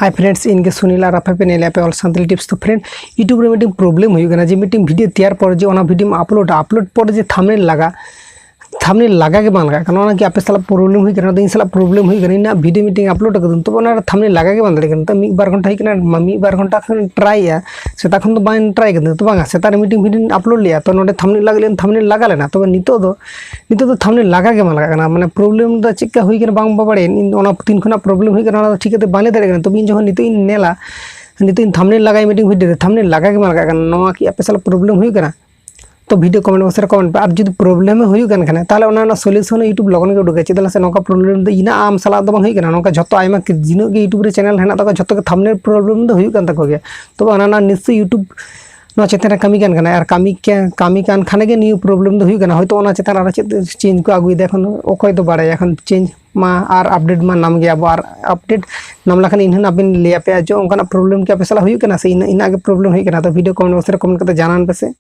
Hi friends इनके सुनील और आपे पे नेले पे ऑल संतली टिप्स। तो फ्रेंड यूट्यूब रे मीटिंग प्रॉब्लम हुई गना जे मीटिंग वीडियो तैयार पर जे ओना वीडियो में अपलोड पर जे थंबनेल लगा के बांग लगा काना कि आपे साला प्रॉब्लम हुई गना। तो इन साला प्रॉब्लम हुई गना इन वीडियो मीटिंग अपलोड कर तो ओना थंबनेल लगा के बांग दड़े गना। तो एक बार घंटा हिकना मी बार घंटा खन ट्राई या सेता खन तो बाइन ट्राई कर तो बांगा सेता मीटिंग वीडियो अपलोड लिया तो नोडे थंबनेल लगा लेना। तो नितो तो थंबनेल लगा के बांग लगा माने प्रॉब्लम द चिका हुई गना बांग बाबाड़े ओना तीन खना प्रॉब्लम हुई गना ठीकते बाले दड़े गना। तो इन जो नितो इन नेला नितो इन थंबनेल लगाई मीटिंग वीडियो थंबनेल लगा के बांग लगा नोआ कि आपे साला प्रॉब्लम हुई गना। तो वीडियो कमेंट बॉक्स रे कमेंट पे और जो प्रॉब्लम हुई गन खाने ताले ओना सॉल्यूशन यूट्यूब लगन के उडुके चेदला से नोका प्रॉब्लम द इना आम साला द बांग हुई गना नोका जतो आयमा जिनो के यूट्यूब रे चैनल हेना तक जतो के थंबनेल प्रॉब्लम द हुई गन तको गे। तो ओना निश्चय यूट्यूब नो चेतन कमी गन खाने और कमी कान खाने के न्यू प्रॉब्लम द हुई गना होयतो ओना चेतन आरो चेंज को आगुई दे एखन ओखय तो बाड़ाय एखन चेंज मा और अपडेट मा नाम गया और अपडेट नाम लखन इन अबिन लिया पे जो ओनका प्रॉब्लम के पे साला हुई गना से इन आगे प्रॉब्लम हुई गना। तो वीडियो कमेंट बॉक्स रे कमेंट करते जानान पे से।